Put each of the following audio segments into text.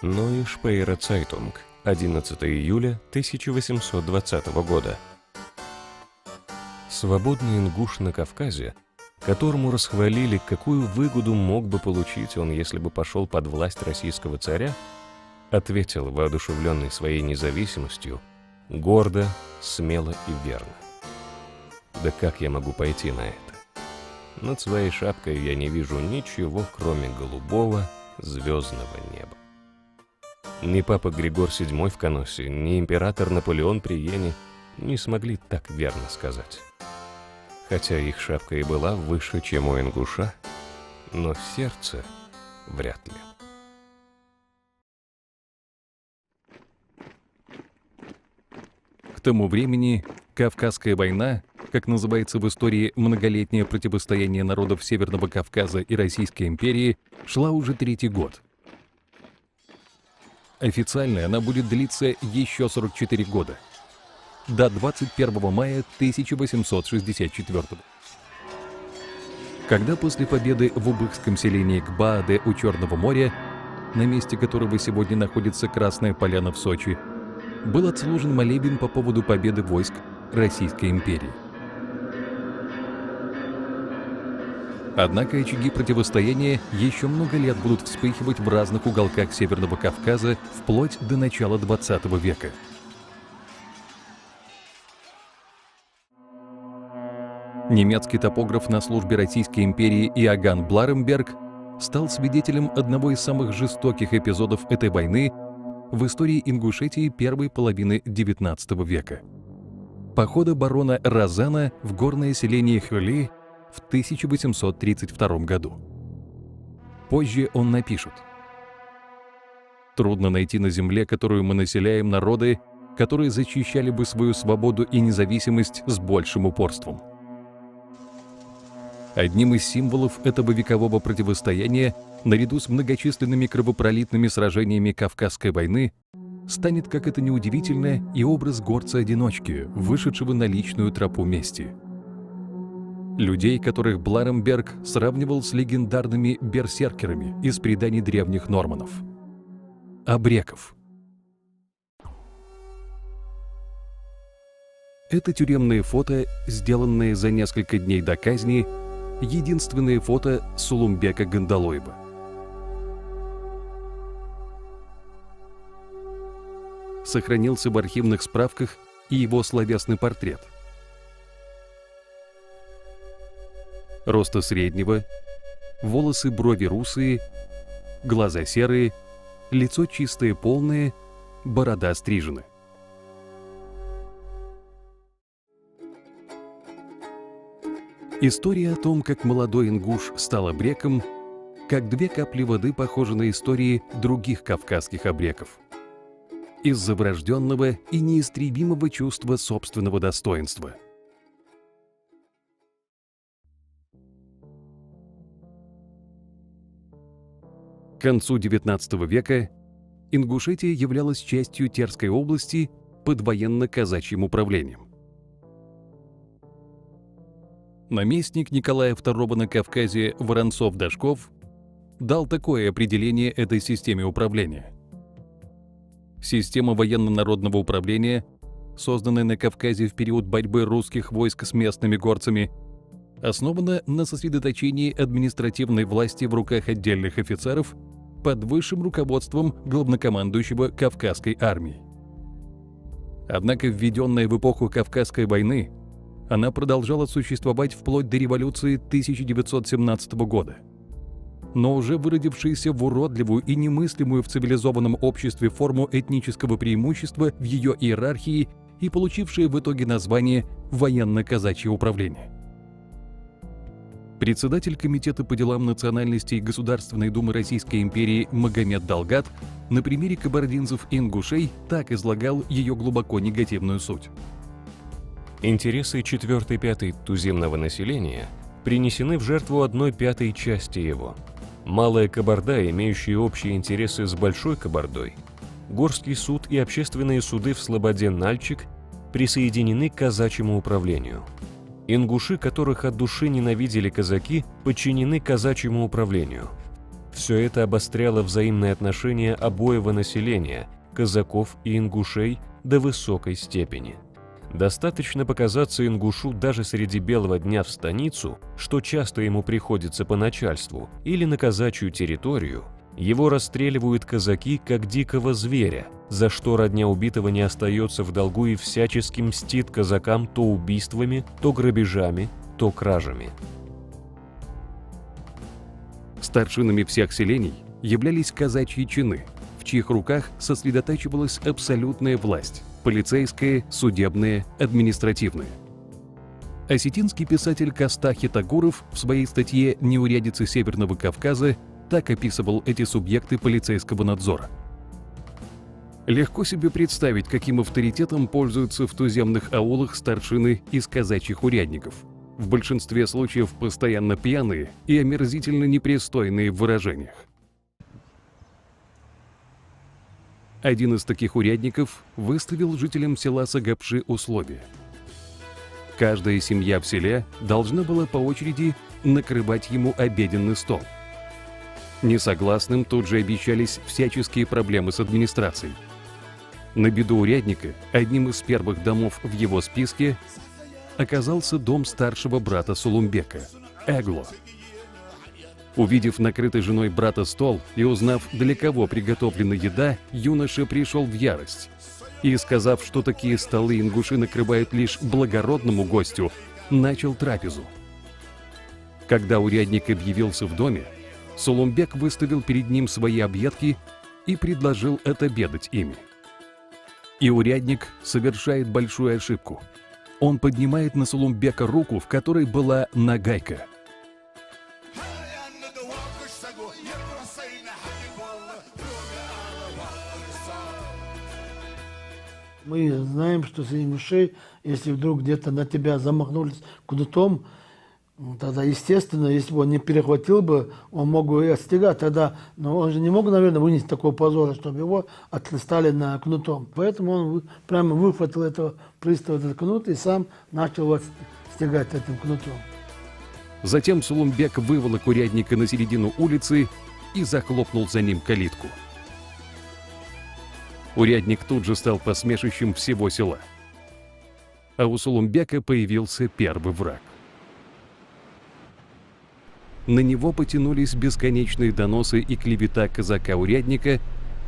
Neue Speyerer Zeitung, 11 июля 1820 года. Свободный ингуш на Кавказе, которому расхвалили, какую выгоду мог бы получить он, если бы пошел под власть российского царя, ответил, воодушевленный своей независимостью, гордо, смело и верно. Да как я могу пойти на это? Над своей шапкой я не вижу ничего, кроме голубого звездного неба. Ни папа Григор VII в Каносе, ни император Наполеон при Йене не смогли так верно сказать. Хотя их шапка и была выше, чем у ингуша, но сердце вряд ли. К тому времени Кавказская война, как называется в истории многолетнее противостояние народов Северного Кавказа и Российской империи, шла уже третий год. Официально она будет длиться еще 44 года, до 21 мая 1864 года. Когда после победы в убыхском селении Кбааде у Черного моря, на месте которого сегодня находится Красная Поляна в Сочи, был отслужен молебен по поводу победы войск Российской империи. Однако очаги противостояния еще много лет будут вспыхивать в разных уголках Северного Кавказа вплоть до начала XX века. Немецкий топограф на службе Российской империи Иоганн Бларемберг стал свидетелем одного из самых жестоких эпизодов этой войны в истории Ингушетии первой половины XIX века. Похода барона Розена в горное селение Хюли в 1832 году. Позже он напишет: «Трудно найти на земле, которую мы населяем, народы, которые защищали бы свою свободу и независимость с большим упорством». Одним из символов этого векового противостояния, наряду с многочисленными кровопролитными сражениями Кавказской войны, станет, как это ни удивительно, и образ горца-одиночки, вышедшего на личную тропу мести. Людей, которых Бларемберг сравнивал с легендарными берсеркерами из преданий древних норманнов. Абреков. Это тюремные фото, сделанные за несколько дней до казни, единственные фото Сулумбека Гандалоева. Сохранился в архивных справках и его словесный портрет. Роста среднего, волосы брови русые, глаза серые, лицо чистое полное, борода стрижена. История о том, как молодой ингуш стал абреком, как две капли воды похожа на истории других кавказских абреков. Из-за врожденного и неистребимого чувства собственного достоинства. К концу XIX века Ингушетия являлась частью Терской области под военно-казачьим управлением. Наместник Николая II на Кавказе Воронцов-Дашков дал такое определение этой системе управления. Система военно-народного управления, созданная на Кавказе в период борьбы русских войск с местными горцами, основана на сосредоточении административной власти в руках отдельных офицеров под высшим руководством главнокомандующего Кавказской армии. Однако, введенная в эпоху Кавказской войны, она продолжала существовать вплоть до революции 1917 года. Но уже выродившаяся в уродливую и немыслимую в цивилизованном обществе форму этнического преимущества в ее иерархии и получившая в итоге название «военно-казачье управление». Председатель Комитета по делам национальностей Государственной Думы Российской империи Магомед Далгат на примере кабардинцев и ингушей так излагал ее глубоко негативную суть. Интересы 4/5 туземного населения принесены в жертву 1/5 части его. Малая Кабарда, имеющая общие интересы с Большой Кабардой, Горский суд и общественные суды в Слободе Нальчик присоединены к казачьему управлению. Ингуши, которых от души ненавидели казаки, подчинены казачьему управлению. Все это обостряло взаимные отношения обоего населения, казаков и ингушей, до высокой степени. Достаточно показаться ингушу даже среди белого дня в станицу, что часто ему приходится по начальству, или на казачью территорию, его расстреливают казаки как дикого зверя, за что родня убитого не остается в долгу и всячески мстит казакам то убийствами, то грабежами, то кражами. Старшинами всех селений являлись казачьи чины, в чьих руках сосредотачивалась абсолютная власть – полицейская, судебная, административная. Осетинский писатель Кастахи Тагуров в своей статье «Неурядицы Северного Кавказа» так описывал эти субъекты полицейского надзора. Легко себе представить, каким авторитетом пользуются в туземных аулах старшины из казачьих урядников. В большинстве случаев постоянно пьяные и омерзительно непристойные в выражениях. Один из таких урядников выставил жителям села Сагапши условия. Каждая семья в селе должна была по очереди накрывать ему обеденный стол. Несогласным тут же обещались всяческие проблемы с администрацией. На беду урядника одним из первых домов в его списке оказался дом старшего брата Сулумбека – Эгло. Увидев накрытый женой брата стол и узнав, для кого приготовлена еда, юноша пришел в ярость. И, сказав, что такие столы ингуши накрывают лишь благородному гостю, начал трапезу. Когда урядник объявился в доме, Сулумбек выставил перед ним свои объедки и предложил отобедать ими. И урядник совершает большую ошибку. Он поднимает на Сулумбека руку, в которой была нагайка. Мы знаем, что среди ингушей, если вдруг где-то на тебя замахнулись кнутом, тогда, естественно, если бы он не перехватил бы, он мог бы и отстегать тогда. Но он же не мог, наверное, вынести такого позора, чтобы его отлистали на кнутом. Поэтому он прямо выхватил этого пристава, этот кнут, и сам начал его стегать этим кнутом. Затем Сулумбек выволок урядника на середину улицы и захлопнул за ним калитку. Урядник тут же стал посмешищем всего села. А у Сулумбека появился первый враг. На него потянулись бесконечные доносы и клевета казака-урядника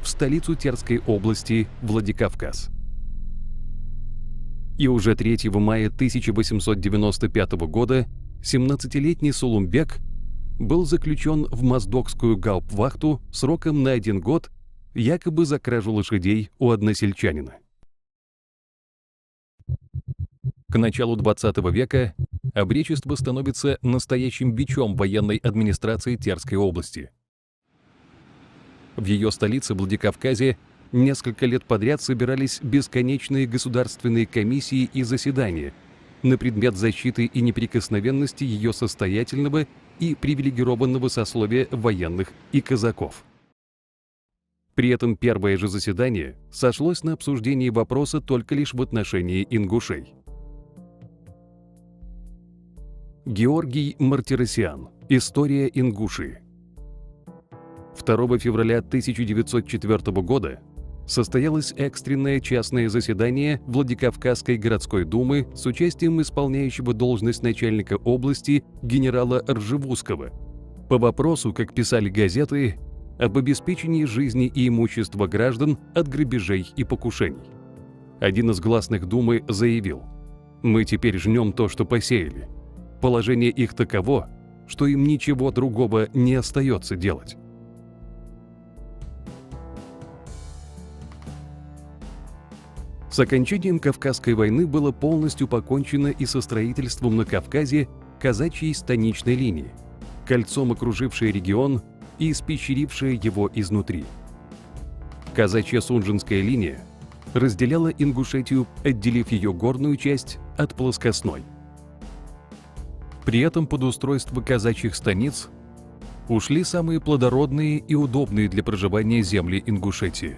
в столицу Терской области Владикавказ. И уже 3 мая 1895 года 17-летний Сулумбек был заключен в моздокскую гауптвахту сроком на 1 год, якобы за кражу лошадей у односельчанина. К началу 20 века обречество становится настоящим бичом военной администрации Терской области. В ее столице Владикавказе несколько лет подряд собирались бесконечные государственные комиссии и заседания на предмет защиты и неприкосновенности ее состоятельного и привилегированного сословия военных и казаков. При этом первое же заседание сошлось на обсуждении вопроса только лишь в отношении ингушей. Георгий Мартиросян. История Ингушии. 2 февраля 1904 года состоялось экстренное частное заседание Владикавказской городской думы с участием исполняющего должность начальника области генерала Ржевузского по вопросу, как писали газеты, об обеспечении жизни и имущества граждан от грабежей и покушений. Один из гласных думы заявил: «Мы теперь жнем то, что посеяли. Положение их таково, что им ничего другого не остается делать». С окончанием Кавказской войны было полностью покончено и со строительством на Кавказе казачьей станичной линии, кольцом окружившей регион и испещрившая его изнутри. Казачья Сунжинская линия разделяла Ингушетию, отделив ее горную часть от плоскостной. При этом под устройство казачьих станиц ушли самые плодородные и удобные для проживания земли Ингушетии.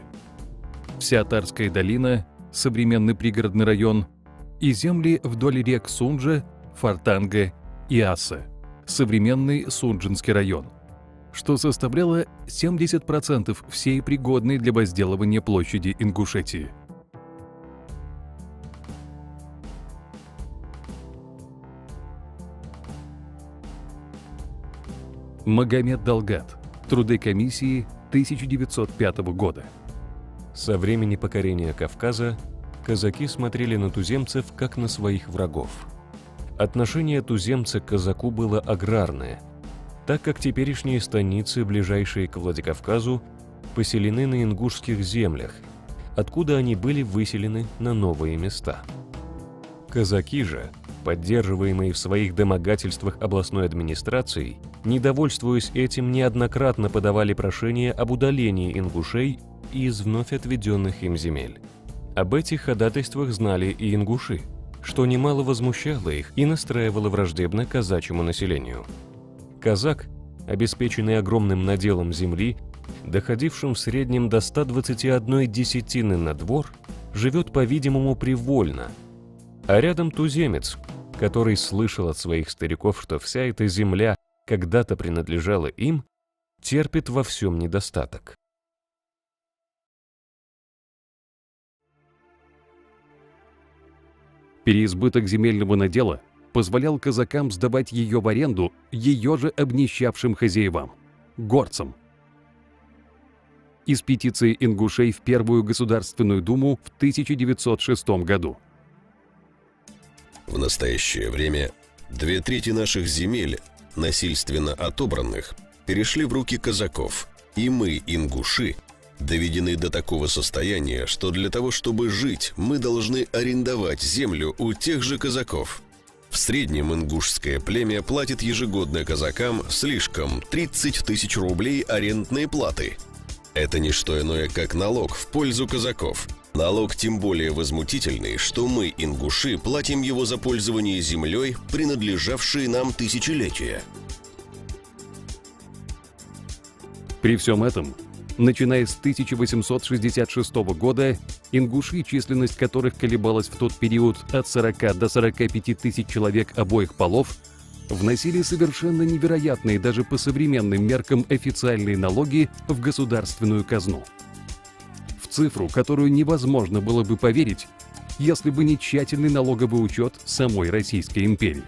Вся Тарская долина, современный пригородный район, и земли вдоль рек Сунжа, Фартанга и Аса, современный Сунжинский район. что составляло 70% всей пригодной для возделывания площади Ингушетии. Магомед Далгат. Труды комиссии 1905 года. Со времени покорения Кавказа казаки смотрели на туземцев как на своих врагов. Отношение туземца к казаку было аграрное, так как теперешние станицы, ближайшие к Владикавказу, поселены на ингушских землях, откуда они были выселены на новые места. Казаки же, поддерживаемые в своих домогательствах областной администрацией, недовольствуясь этим, неоднократно подавали прошение об удалении ингушей из вновь отведенных им земель. Об этих ходатайствах знали и ингуши, что немало возмущало их и настраивало враждебно казачьему населению. Казак, обеспеченный огромным наделом земли, доходившим в среднем до 121 десятины на двор, живет, по-видимому, привольно, а рядом туземец, который слышал от своих стариков, что вся эта земля когда-то принадлежала им, терпит во всем недостаток. Переизбыток земельного надела позволял казакам сдавать ее в аренду ее же обнищавшим хозяевам – горцам. Из петиции ингушей в Первую Государственную Думу в 1906 году. В настоящее время 2/3 наших земель, насильственно отобранных, перешли в руки казаков, и мы, ингуши, доведены до такого состояния, что для того, чтобы жить, мы должны арендовать землю у тех же казаков. В среднем ингушское племя платит ежегодно казакам слишком 30 тысяч рублей арендной платы. Это не что иное, как налог в пользу казаков. Налог тем более возмутительный, что мы, ингуши, платим его за пользование землей, принадлежавшей нам тысячелетия. При всем этом, начиная с 1866 года, ингуши, численность которых колебалась в тот период от 40 до 45 тысяч человек обоих полов, вносили совершенно невероятные даже по современным меркам официальные налоги в государственную казну. В цифру, которую невозможно было бы поверить, если бы не тщательный налоговый учет самой Российской империи.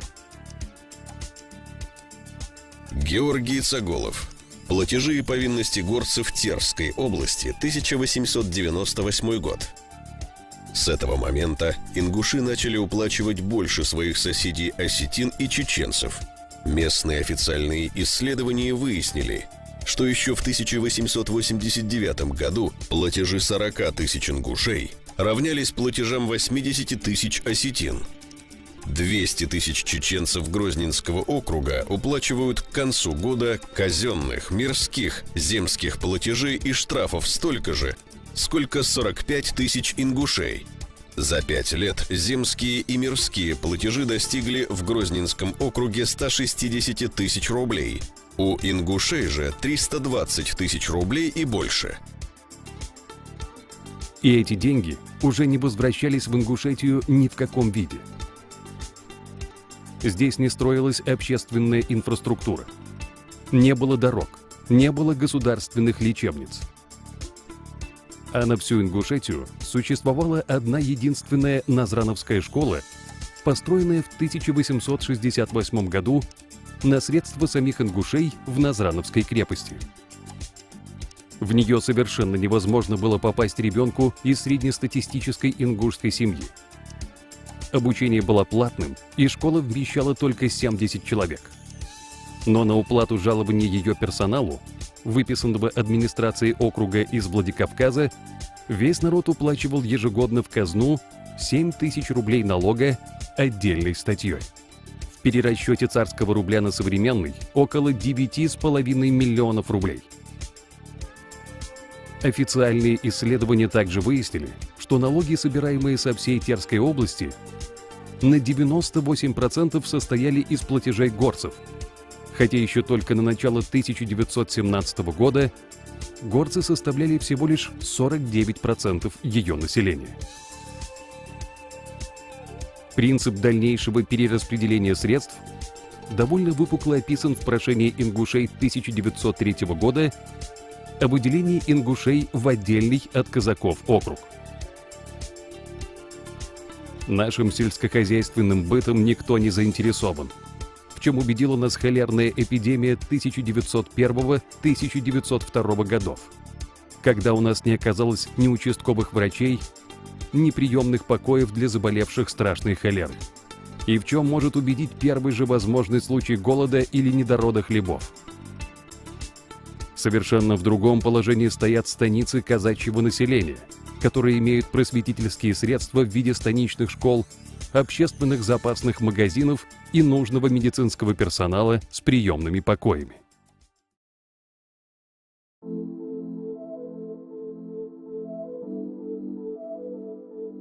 Георгий Цаголов. Платежи и повинности горцев Терской области, 1898 год. С этого момента ингуши начали уплачивать больше своих соседей осетин и чеченцев. Местные официальные исследования выяснили, что еще в 1889 году платежи 40 тысяч ингушей равнялись платежам 80 тысяч осетин. 200 тысяч чеченцев Грозненского округа уплачивают к концу года казенных, мирских, земских платежей и штрафов столько же, сколько 45 тысяч ингушей. За 5 лет земские и мирские платежи достигли в Грозненском округе 160 тысяч рублей, у ингушей же 320 тысяч рублей и больше. И эти деньги уже не возвращались в Ингушетию ни в каком виде. Здесь не строилась общественная инфраструктура. Не было дорог, не было государственных лечебниц. А на всю Ингушетию существовала одна единственная Назрановская школа, построенная в 1868 году на средства самих ингушей в Назрановской крепости. В нее совершенно невозможно было попасть ребенку из среднестатистической ингушской семьи. Обучение было платным, и школа вмещала только 70 человек. Но на уплату жалований ее персоналу, выписанного администрацией округа из Владикавказа, весь народ уплачивал ежегодно в казну 7 тысяч рублей налога отдельной статьей. В перерасчете царского рубля на современный около 9,5 миллионов рублей. Официальные исследования также выяснили, что налоги, собираемые со всей Терской области, на 98% состояли из платежей горцев, хотя еще только на начало 1917 года горцы составляли всего лишь 49% ее населения. Принцип дальнейшего перераспределения средств довольно выпукло описан в прошении ингушей 1903 года о выделении ингушей в отдельный от казаков округ. Нашим сельскохозяйственным бытом никто не заинтересован, в чем убедила нас холерная эпидемия 1901-1902 годов, когда у нас не оказалось ни участковых врачей, ни приемных покоев для заболевших страшной холерой. И в чем может убедить первый же возможный случай голода или недорода хлебов? Совершенно в другом положении стоят станицы казачьего населения, которые имеют просветительские средства в виде станичных школ, общественных запасных магазинов и нужного медицинского персонала с приемными покоями.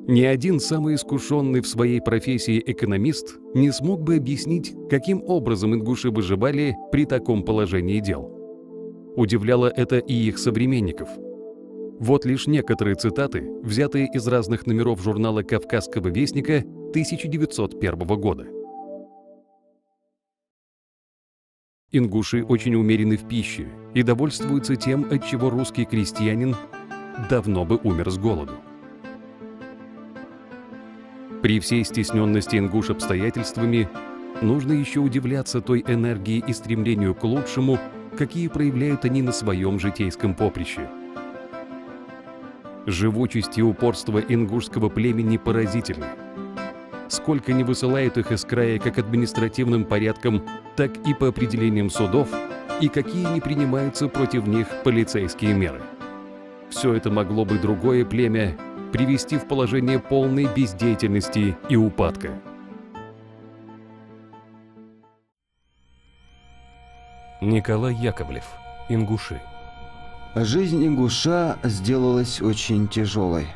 Ни один самый искушенный в своей профессии экономист не смог бы объяснить, каким образом ингуши выживали при таком положении дел. Удивляло это и их современников. Вот лишь некоторые цитаты, взятые из разных номеров журнала «Кавказского вестника» 1901 года. Ингуши очень умерены в пище и довольствуются тем, от чего русский крестьянин давно бы умер с голоду. При всей стесненности ингуш обстоятельствами нужно еще удивляться той энергии и стремлению к лучшему, какие проявляют они на своем житейском поприще. Живучесть и упорство ингушского племени поразительны. Сколько не высылают их из края как административным порядком, так и по определениям судов, и какие не принимаются против них полицейские меры. Все это могло бы другое племя привести в положение полной бездеятельности и упадка. Николай Яковлев. Ингуши. Жизнь ингуша сделалась очень тяжелой.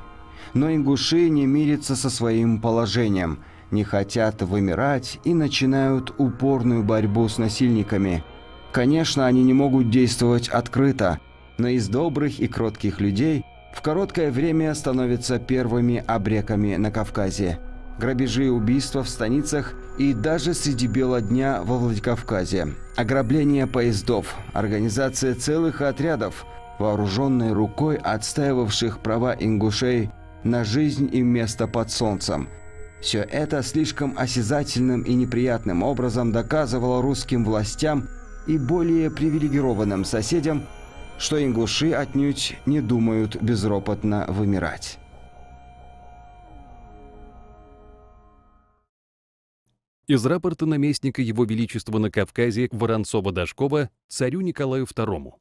Но ингуши не мирятся со своим положением, не хотят вымирать и начинают упорную борьбу с насильниками. Конечно, они не могут действовать открыто, но из добрых и кротких людей в короткое время становятся первыми обреками на Кавказе. Грабежи и убийства в станицах и даже среди бела дня во Владикавказе. Ограбление поездов, организация целых отрядов, вооруженной рукой отстаивавших права ингушей на жизнь и место под солнцем. Все это слишком осязательным и неприятным образом доказывало русским властям и более привилегированным соседям, что ингуши отнюдь не думают безропотно вымирать. Из рапорта наместника Его Величества на Кавказе Воронцова-Дашкова царю Николаю II.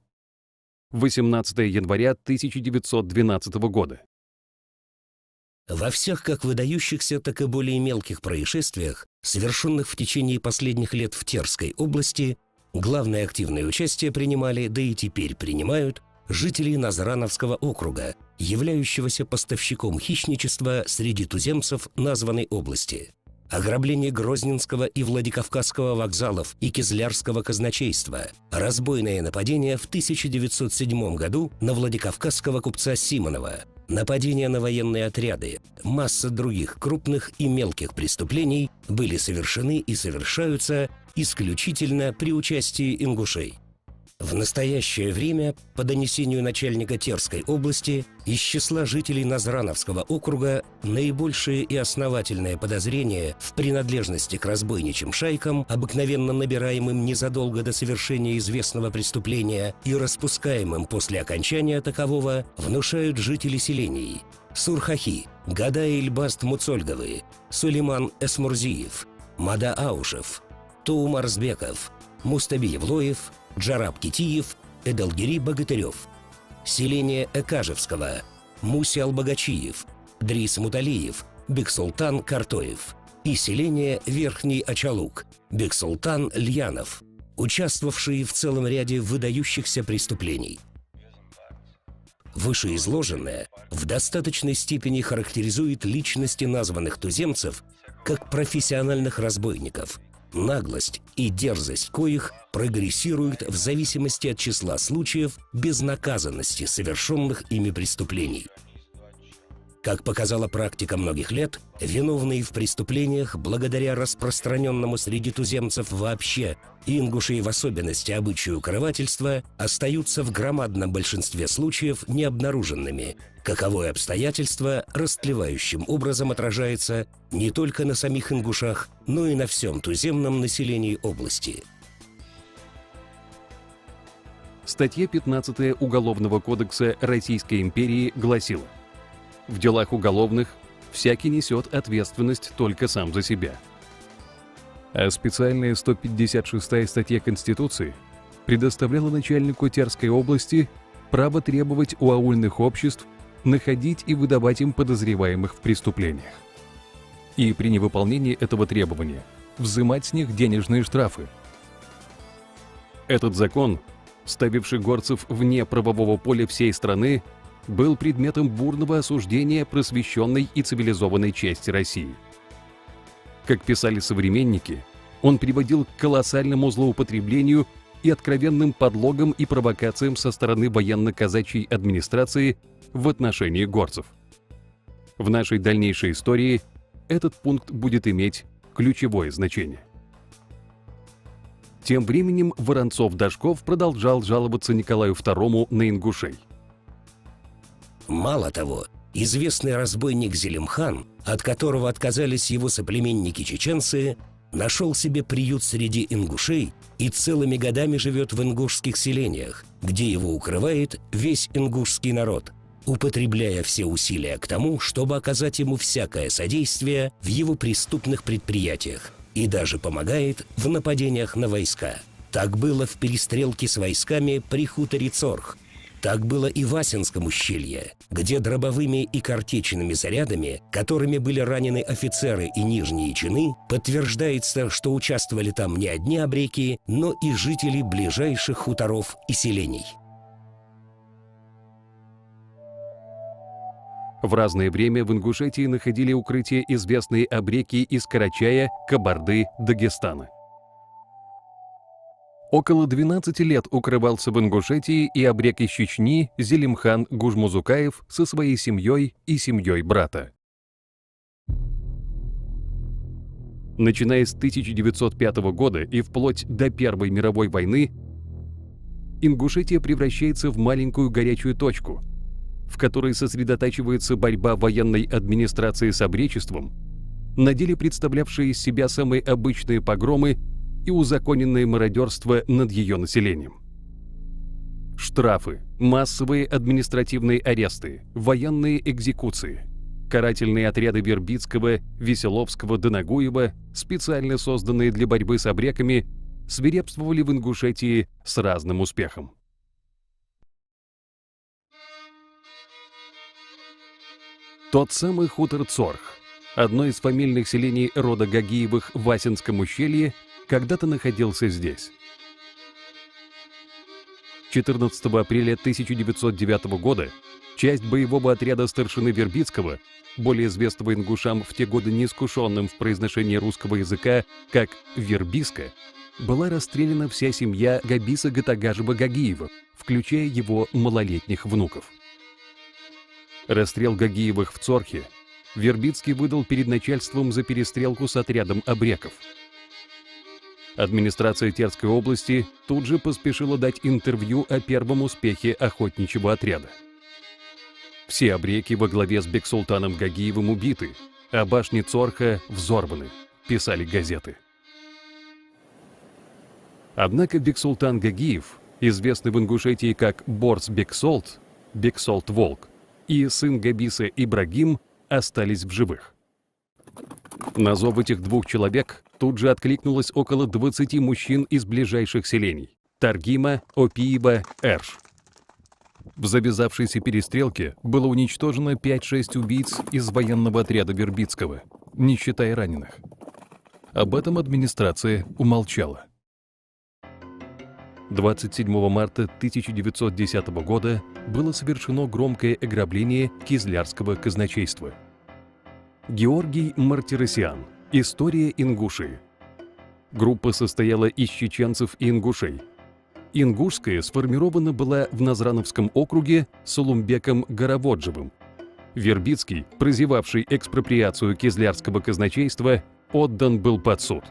18 января 1912 года. Во всех как выдающихся, так и более мелких происшествиях, совершенных в течение последних лет в Терской области, главное активное участие принимали, да и теперь принимают, жители Назрановского округа, являющегося поставщиком хищничества среди туземцев названной области. Ограбление Грозненского и Владикавказского вокзалов и Кизлярского казначейства, разбойное нападение в 1907 году на Владикавказского купца Симонова, нападения на военные отряды, масса других крупных и мелких преступлений были совершены и совершаются исключительно при участии ингушей. В настоящее время, по донесению начальника Терской области, из числа жителей Назрановского округа наибольшее и основательное подозрение в принадлежности к разбойничьим шайкам, обыкновенно набираемым незадолго до совершения известного преступления и распускаемым после окончания такового, внушают жители селений Сурхахи, Гадай Ильбаст Муцольговы, Сулейман Эсмурзиев, Мада Аушев, Туумарсбеков, Мустаби Евлоев, Джараб Китиев, Эдалгири Богатырев, селение Экажевского, Муси Албагачиев, Дрис Муталиев, Бексултан Картоев и селение Верхний Ачалук, Бексултан Льянов, участвовавшие в целом ряде выдающихся преступлений. Вышеизложенное в достаточной степени характеризует личности названных туземцев как профессиональных разбойников, наглость и дерзость коих прогрессируют в зависимости от числа случаев безнаказанности совершенных ими преступлений. Как показала практика многих лет, виновные в преступлениях, благодаря распространенному среди туземцев вообще и ингушей в особенности обычаю каравательства, остаются в громадном большинстве случаев необнаруженными, каковое обстоятельство растлевающим образом отражается не только на самих ингушах, но и на всем туземном населении области. Статья 15 Уголовного кодекса Российской империи гласила: в делах уголовных всякий несет ответственность только сам за себя. А специальная 156-я статья Конституции предоставляла начальнику Терской области право требовать у аульных обществ находить и выдавать им подозреваемых в преступлениях. И при невыполнении этого требования взимать с них денежные штрафы. Этот закон, ставивший горцев вне правового поля всей страны, был предметом бурного осуждения просвещенной и цивилизованной части России. Как писали современники, он приводил к колоссальному злоупотреблению и откровенным подлогам и провокациям со стороны военно-казачьей администрации в отношении горцев. В нашей дальнейшей истории этот пункт будет иметь ключевое значение. Тем временем Воронцов-Дашков продолжал жаловаться Николаю II на ингушей. Мало того, известный разбойник Зелимхан, от которого отказались его соплеменники-чеченцы, нашел себе приют среди ингушей и целыми годами живет в ингушских селениях, где его укрывает весь ингушский народ, употребляя все усилия к тому, чтобы оказать ему всякое содействие в его преступных предприятиях и даже помогает в нападениях на войска. Так было в перестрелке с войсками при хуторе Цорх. Так было и в Асинском ущелье, где дробовыми и картечными зарядами, которыми были ранены офицеры и нижние чины, подтверждается, что участвовали там не одни абреки, но и жители ближайших хуторов и селений. В разное время в Ингушетии находили укрытие известные абреки из Карачая, Кабарды, Дагестана. Около 12 лет укрывался в Ингушетии и абрек из Чечни Зелимхан Гужмузукаев со своей семьей и семьей брата. Начиная с 1905 года и вплоть до Первой мировой войны, Ингушетия превращается в маленькую горячую точку, в которой сосредотачивается борьба военной администрации с абречеством, на деле представлявшие из себя самые обычные погромы и узаконенное мародерство над ее населением. Штрафы, массовые административные аресты, военные экзекуции, карательные отряды Вербицкого, Веселовского, Донагуева, специально созданные для борьбы с абреками, свирепствовали в Ингушетии с разным успехом. Тот самый хутор Цорх, одно из фамильных селений рода Гагиевых в Асинском ущелье, когда-то находился здесь. 14 апреля 1909 года часть боевого отряда старшины Вербицкого, более известного ингушам в те годы неискушенным в произношении русского языка как Вербиска, была расстреляна вся семья Габиса Гатагажева-Гагиева, включая его малолетних внуков. Расстрел Гагиевых в Цорхе Вербицкий выдал перед начальством за перестрелку с отрядом абреков. Администрация Терской области тут же поспешила дать интервью о первом успехе охотничьего отряда. Все абреки во главе с Бексултаном Гагиевым убиты, а башни Цорха взорваны, писали газеты. Однако Бексултан Гагиев, известный в Ингушетии как Борс Бексолт, Бексолт-Волк, и сын Габиса Ибрагим остались в живых. На зов этих двух человек тут же откликнулось около 20 мужчин из ближайших селений – Таргима, Опиева, Эрш. В завязавшейся перестрелке было уничтожено 5-6 убийц из военного отряда Вербицкого, не считая раненых. Об этом администрация умолчала. 27 марта 1910 года было совершено громкое ограбление Кизлярского казначейства. Георгий Мартиросян. История Ингушии. Группа состояла из чеченцев и ингушей. Ингушская сформирована была в Назрановском округе Солумбеком Гороводжевым, Вербицкий, прозевавший экспроприацию кизлярского казначейства, отдан был под суд.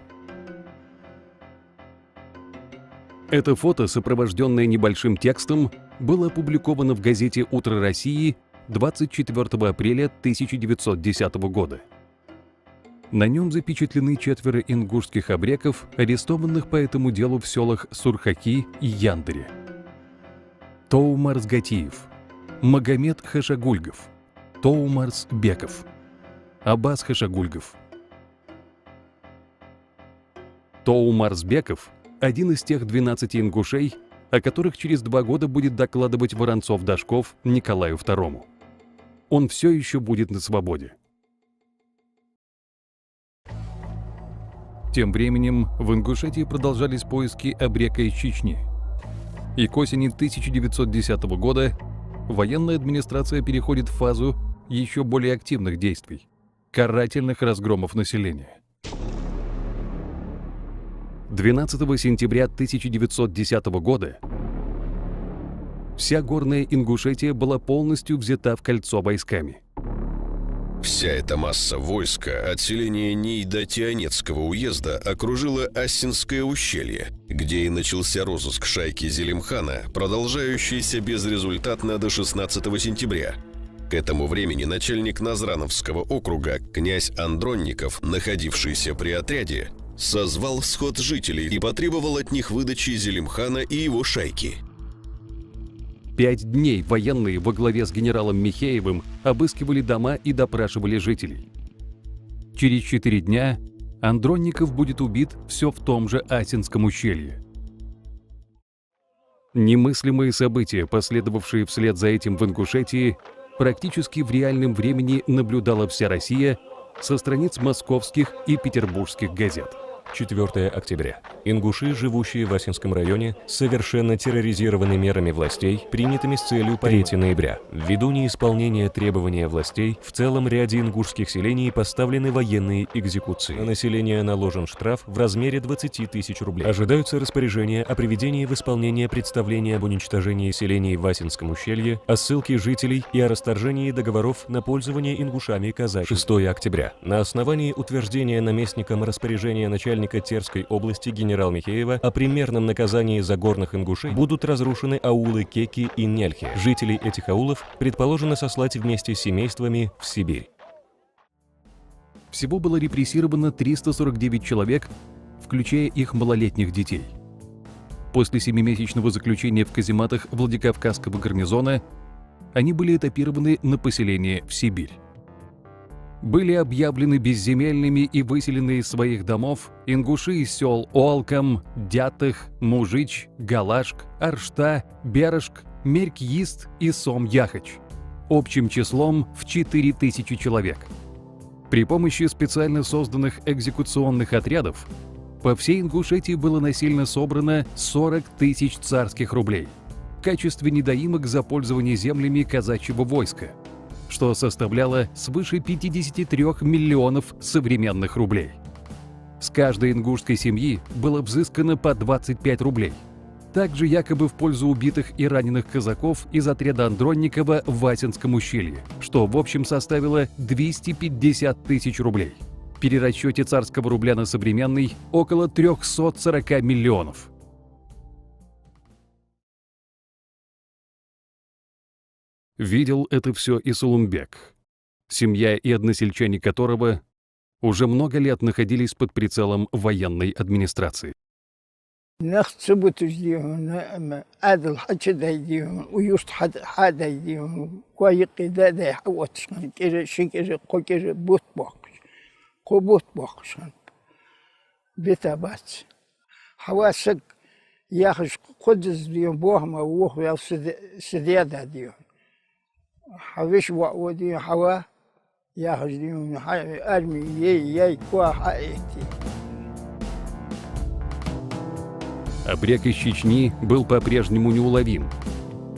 Это фото, сопровожденное небольшим текстом, было опубликовано в газете «Утро России» 24 апреля 1910 года. На нем запечатлены 4 ингушских абреков, арестованных по этому делу в селах Сурхаки и Яндыре. Тоумарс Гатиев, Магомед Хашагульгов, Тоумарс Беков, Аббас Хашагульгов. Тоумарс Беков – один из тех 12 ингушей, о которых через 2 года будет докладывать Воронцов-Дашков Николаю II. Он все еще будет на свободе. Тем временем в Ингушетии продолжались поиски абрека из Чечни. И к осени 1910 года военная администрация переходит в фазу еще более активных действий – карательных разгромов населения. 12 сентября 1910 года вся горная Ингушетия была полностью взята в кольцо войсками. Вся эта масса войска от селения Ней до Тианецкого уезда окружила Ассинское ущелье, где и начался розыск шайки Зелимхана, продолжающийся безрезультатно до 16 сентября. К этому времени начальник Назрановского округа, князь Андронников, находившийся при отряде, созвал сход жителей и потребовал от них выдачи Зелимхана и его шайки. 5 дней военные во главе с генералом Михеевым обыскивали дома и допрашивали жителей. Через 4 дня Андронников будет убит все в том же Асинском ущелье. Немыслимые события, последовавшие вслед за этим в Ингушетии, практически в реальном времени наблюдала вся Россия со страниц московских и петербургских газет. 4 октября. Ингуши, живущие в Асинском районе, совершенно терроризированы мерами властей, принятыми с целью 3 ноября. Ввиду неисполнения требования властей, в целом ряде ингушских селений поставлены военные экзекуции. На население наложен штраф в размере 20 тысяч рублей. Ожидаются распоряжения о приведении в исполнение представления об уничтожении селений в Асинском ущелье, о ссылке жителей и о расторжении договоров на пользование ингушами казачьими. 6 октября. На основании утверждения наместником распоряжения начальника Терской области генерала Михеева о примерном наказании за горных ингушей будут разрушены аулы Кеки и Нельхи. Жителей этих аулов предположено сослать вместе с семействами в Сибирь. Всего было репрессировано 349 человек, включая их малолетних детей. После 7-месячного заключения в казематах Владикавказского гарнизона они были этапированы на поселение в Сибирь. Были объявлены безземельными и выселены из своих домов ингуши из сел Олкам, Дятых, Мужич, Галашк, Аршта, Берышк, Меркьист и Сом-Яхач, общим числом в 4000 человек. При помощи специально созданных экзекуционных отрядов по всей Ингушетии было насильно собрано 40 тысяч царских рублей в качестве недоимок за пользование землями казачьего войска, что составляло свыше 53 миллионов современных рублей. С каждой ингушской семьи было взыскано по 25 рублей. Также якобы в пользу убитых и раненых казаков из отряда Андронникова в Асинском ущелье, что в общем составило 250 тысяч рублей. В перерасчете царского рубля на современный – около 340 миллионов. Видел это все и Сулумбек, семья и односельчане которого уже много лет находились под прицелом военной администрации. حوش وعودي حوا ياخذون ارمي يي كوا حقيقتي. Абрек из Чечни был по-прежнему неуловим,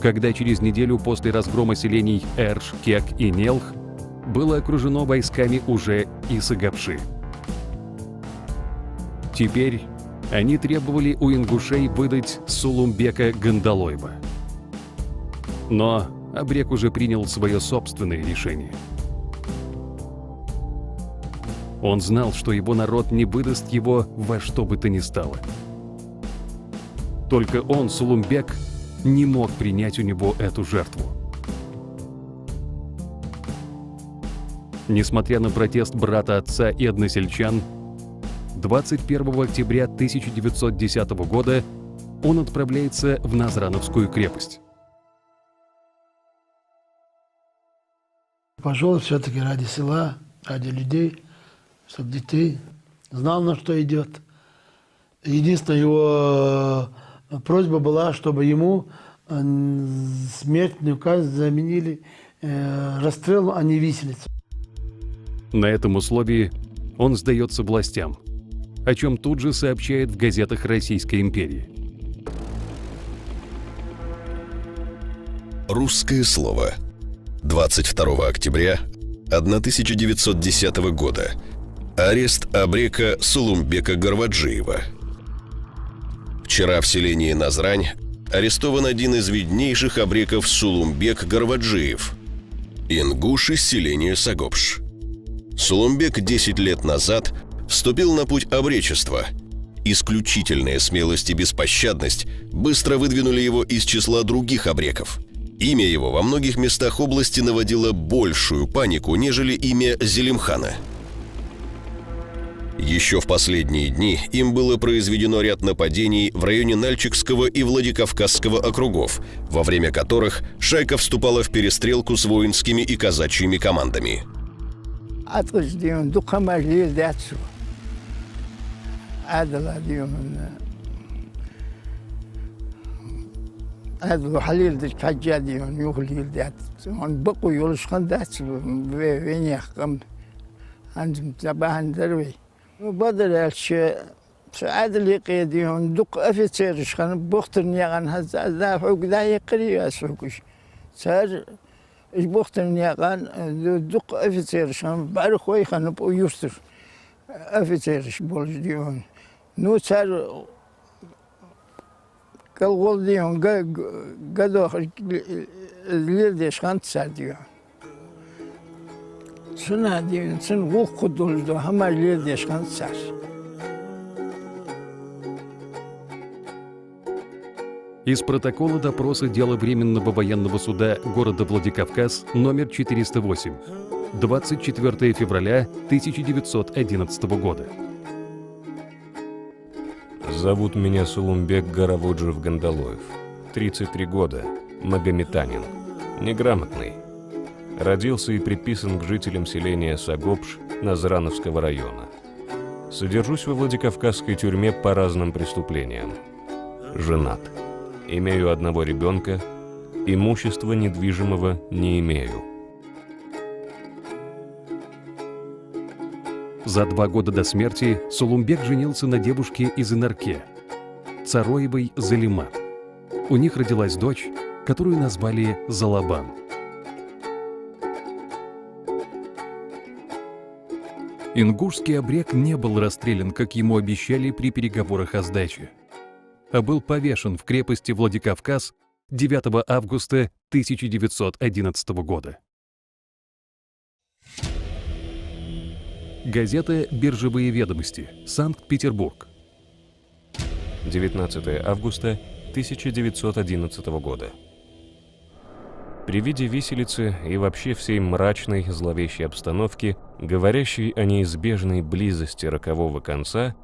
когда через неделю после разгрома селений Эрш, Кек и Нелх было окружено войсками уже и Сагапши. Теперь они требовали у ингушей выдать Сулумбека Гандалойба. Но Абрек уже принял свое собственное решение. Он знал, что его народ не выдаст его во что бы то ни стало. Только он, Сулумбек, не мог принять у него эту жертву. Несмотря на протест брата отца и односельчан, 21 октября 1910 года он отправляется в Назрановскую крепость. Пошел все-таки ради села, ради людей, чтобы детей знал, на что идет. Единственная его просьба была, чтобы ему смертный указ заменили расстрелом, а не виселицей. На этом условии он сдается властям, о чем тут же сообщает в газетах Российской империи. Русское слово. 22 октября 1910 года. Арест Абрека Сулумбека Гарваджиева. Вчера в селении Назрань арестован один из виднейших абреков Сулумбек Гарваджиев, ингуш из селения Сагопш. Сулумбек 10 лет назад вступил на путь обречества. Исключительная смелость и беспощадность быстро выдвинули его из числа других абреков. Имя его во многих местах области наводило большую панику, нежели имя Зелимхана. Еще в последние дни им было произведено ряд нападений в районе Нальчикского и Владикавказского округов, во время которых шайка вступала в перестрелку с воинскими и казачьими командами. عادل يقيديون دق أفتيرش خان بختن يغان هذا ذا حق ذا يقري أسوقش سار إيش بختن يغان دق أفتيرش خان بعرخوي خان بيوستر أفتيرش بولج ديون نو سار كالغول ديون قدو الليل ديش خان تسار ديون سنة ديون سن غوق قدول دو هما الليل ديش خان تسار. Из протокола допроса дела Временного военного суда города Владикавказ номер 408, 24 февраля 1911 года. Зовут меня Сулумбек Гараводжиев Гандалоев, 33 года, магометанин, неграмотный. Родился и приписан к жителям селения Сагопш Назрановского района. Содержусь во Владикавказской тюрьме по разным преступлениям. Женат. Имею одного ребенка, имущества недвижимого не имею. За 2 года до смерти Сулумбек женился на девушке из Инарке, Цароевой Залимат. У них родилась дочь, которую назвали Залабан. Ингушский абрек не был расстрелян, как ему обещали при переговорах о сдаче, а был повешен в крепости Владикавказ 9 августа 1911 года. Газета «Биржевые ведомости», Санкт-Петербург. 19 августа 1911 года. При виде виселицы и вообще всей мрачной, зловещей обстановки, говорящей о неизбежной близости рокового конца,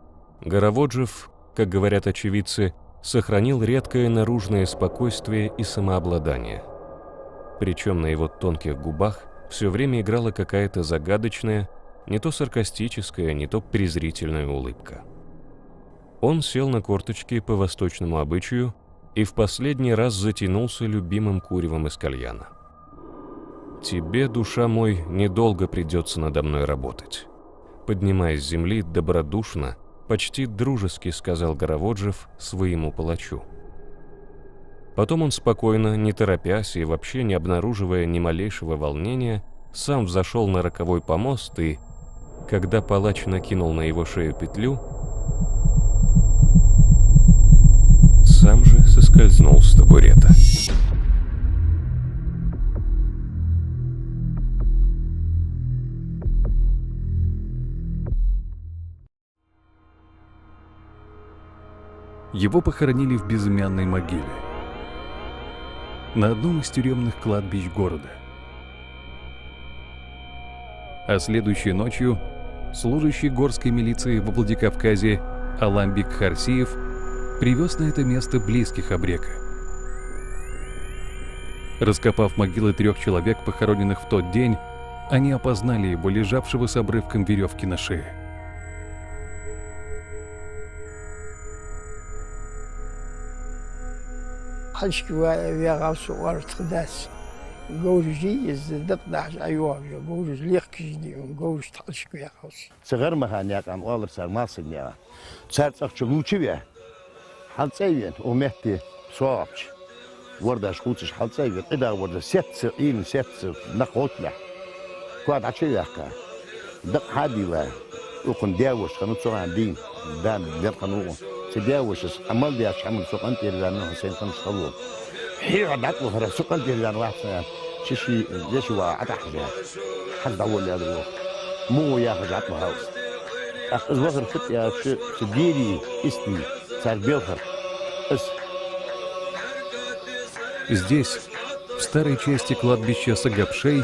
Гараводжиев, как говорят очевидцы, сохранил редкое наружное спокойствие и самообладание. Причем на его тонких губах все время играла какая-то загадочная, не то саркастическая, не то презрительная улыбка. Он сел на корточки по восточному обычаю и в последний раз затянулся любимым куревом из кальяна. «Тебе, душа мой, недолго придется надо мной работать», поднимаясь с земли добродушно, почти дружески сказал Гараводжиев своему палачу. Потом он спокойно, не торопясь и вообще не обнаруживая ни малейшего волнения, сам взошел на роковой помост и, когда палач накинул на его шею петлю, сам же соскользнул с табурета. Его похоронили в безымянной могиле на одном из тюремных кладбищ города. А следующей ночью служащий горской милиции во Владикавказе Аламбик Харсиев привез на это место близких Абрека. Раскопав могилы 3 человек, похороненных в тот день, они опознали его, лежавшего с обрывком веревки на шее. صغر مهانيك عم قالر صار ما صنيا صار تشغلوشي بيه حلصيين ومهتي صوابش ورده شخوتش حلصيين إذا ورده 7 نقوتله قاعد عشي يحكى دق حادي لا وكن داوش خنوت سوق عندين دام دير قانون تداوش عمل دياش عمل سوق أنت لأنه حسين كان شغلون حيو عدت له سوق أنت لأنه واحد شيء ليش هو عتحجة حد أول يا دروه مو ياخذ عطله هاوس الوغر فت يا سديري اسمي صار بيظهر Здесь, в старой части кладбища Сагапшей,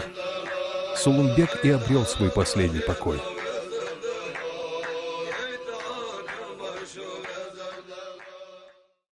Сулумбек и обрел свой последний покой.